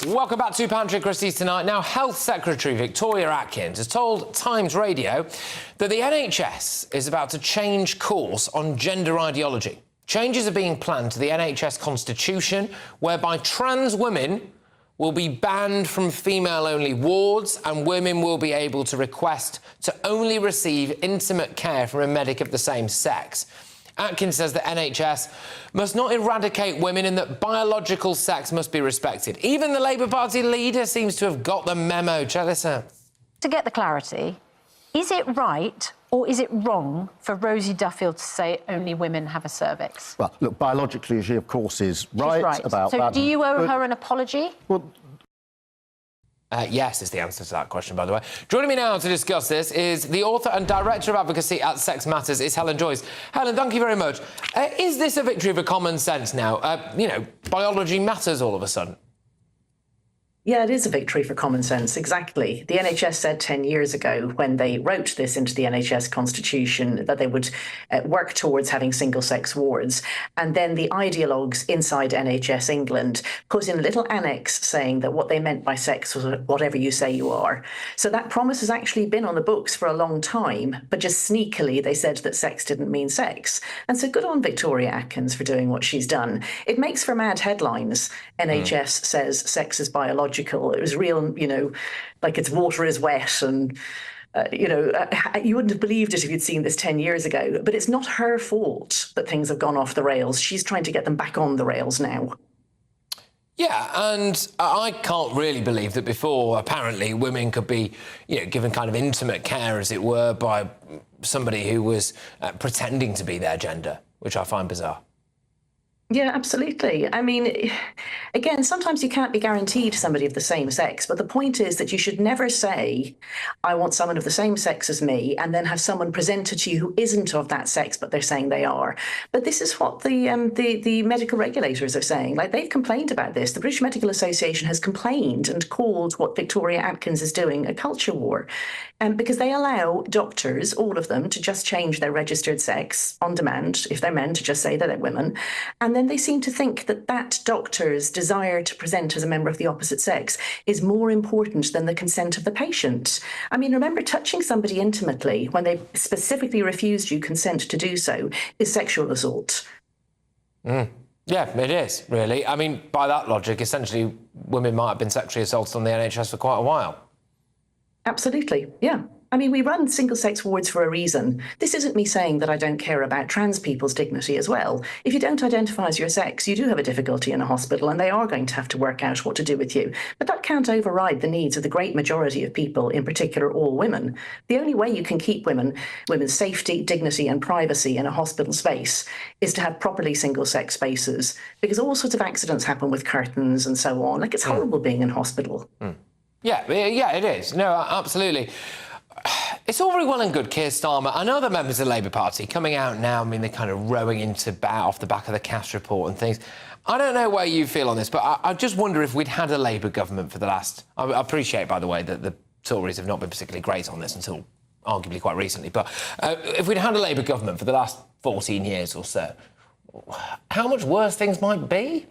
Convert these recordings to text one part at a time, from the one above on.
Welcome back to Patrick Christys tonight. Now, Health Secretary Victoria Atkins has told Times Radio that the NHS is about to change course on gender ideology. Changes are being planned to the NHS Constitution, whereby trans women will be banned from female-only wards and women will be able to request to only receive intimate care from a medic of the same sex. Atkins says the NHS must not eradicate women and that biological sex must be respected. Even the Labour Party leader seems to have got the memo. Check this out. To get the clarity, is it right or is it wrong for Rosie Duffield to say only women have a cervix? Well, look, biologically, she, of course, is right about so that. So do you owe her an apology? Well, yes is the answer to that question, by the way. Joining me now to discuss this is the author and director of advocacy at Sex Matters, is Helen Joyce. Helen, thank you very much. Is this a victory for common sense now? You know, biology matters all of a sudden. Yeah, it is a victory for common sense, exactly. The NHS said 10 years ago, when they wrote this into the NHS Constitution, that they would work towards having single-sex wards. And then the ideologues inside NHS England put in a little annex saying that what they meant by sex was whatever you say you are. So that promise has actually been on the books for a long time, but just sneakily they said that sex didn't mean sex. And so good on Victoria Atkins for doing what she's done. It makes for mad headlines. NHS says sex is biological. It was real, you know, like its water is wet and, you wouldn't have believed it if you'd seen this 10 years ago. But it's not her fault that things have gone off the rails. She's trying to get them back on the rails now. Yeah, and I can't really believe that before, apparently, women could be, you know, given kind of intimate care, as it were, by somebody who was pretending to be their gender, which I find bizarre. Yeah, absolutely. I mean, again, sometimes you can't be guaranteed somebody of the same sex, but the point is that you should never say, I want someone of the same sex as me, and then have someone presented to you who isn't of that sex, but they're saying they are. But this is what the medical regulators are saying. Like, they've complained about this. The British Medical Association has complained and called what Victoria Atkins is doing a culture war, because they allow doctors, all of them, to just change their registered sex on demand, if they're men, to just say that they're women. And then they seem to think that that doctor's desire to present as a member of the opposite sex is more important than the consent of the patient. I mean, remember, touching somebody intimately when they specifically refused you consent to do so is sexual assault. Yeah, it is, really. I mean, by that logic, essentially, women might have been sexually assaulted on the NHS for quite a while. Absolutely, yeah. I mean, we run single-sex wards for a reason. This isn't me saying that I don't care about trans people's dignity as well. If you don't identify as your sex, you do have a difficulty in a hospital and they are going to have to work out what to do with you. But that can't override the needs of the great majority of people, in particular all women. The only way you can keep women's safety, dignity and privacy in a hospital space is to have properly single-sex spaces, because all sorts of accidents happen with curtains and so on. Like, it's horrible being in hospital. Yeah, it is. No, absolutely. It's all very well and good, Keir Starmer and other members of the Labour Party coming out now. I mean, they're kind of rowing into bat off the back of the Cass report and things. I don't know where you feel on this, but I just wonder if we'd had a Labour government for the last... I appreciate, by the way, that the Tories have not been particularly great on this until arguably quite recently, but if we'd had a Labour government for the last 14 years or so, how much worse things might be?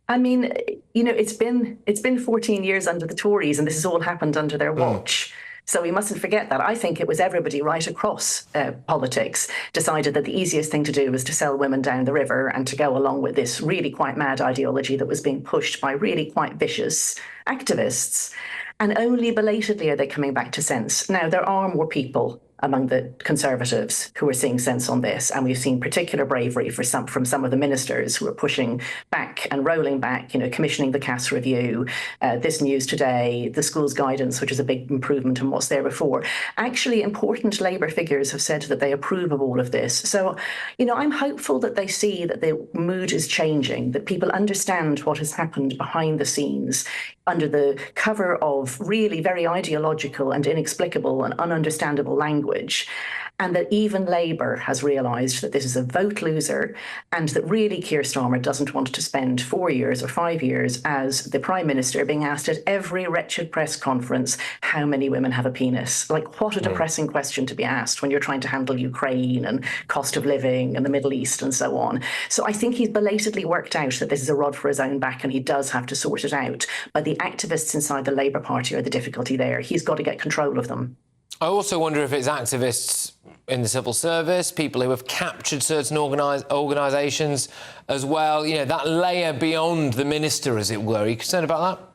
I mean, you know, it's been 14 years under the Tories and this has all happened under their watch. So we mustn't forget that. I think it was everybody right across politics decided that the easiest thing to do was to sell women down the river and to go along with this really quite mad ideology that was being pushed by really quite vicious activists. And only belatedly are they coming back to sense. Now, there are more people among the Conservatives who are seeing sense on this, and we've seen particular bravery from some of the ministers who are pushing back and rolling back, you know, commissioning the Cass review, this news today, the schools guidance, which is a big improvement on what's there before. Actually, important Labour figures have said that they approve of all of this. So, you know, I'm hopeful that they see that the mood is changing, that people understand what has happened behind the scenes under the cover of really very ideological and inexplicable and ununderstandable language. and that even Labour has realised that this is a vote loser, and that really Keir Starmer doesn't want to spend 4 years or 5 years as the Prime Minister being asked at every wretched press conference how many women have a penis. Like, what a depressing question to be asked when you're trying to handle Ukraine and cost of living and the Middle East and so on. So I think he's belatedly worked out that this is a rod for his own back and he does have to sort it out. But the activists inside the Labour Party are the difficulty there. He's got to get control of them. I also wonder if it's activists in the civil service, people who have captured certain organisations as well, you know, that layer beyond the minister, as it were. Are you concerned about that?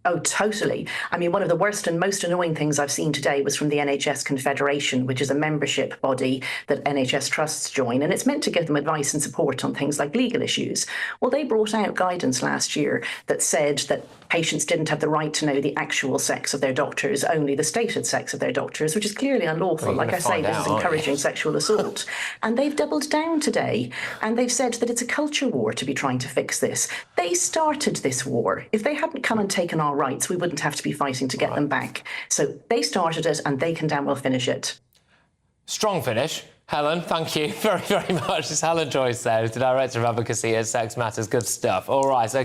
Oh, totally. I mean, one of the worst and most annoying things I've seen today was from the NHS Confederation, which is a membership body that NHS trusts join, and it's meant to give them advice and support on things like legal issues. Well, they brought out guidance last year that said that patients didn't have the right to know the actual sex of their doctors, only the stated sex of their doctors, which is clearly unlawful. Well, like I say, this is encouraging sexual assault. And they've doubled down today, and they've said that it's a culture war to be trying to fix this. They started this war. If they hadn't come and taken our rights, we wouldn't have to be fighting to get them back. So they started it, and they can damn well finish it. Strong finish. Helen, thank you very, very much. It's Helen Joyce there, who's the Director of Advocacy at Sex Matters. Good stuff. All right, okay.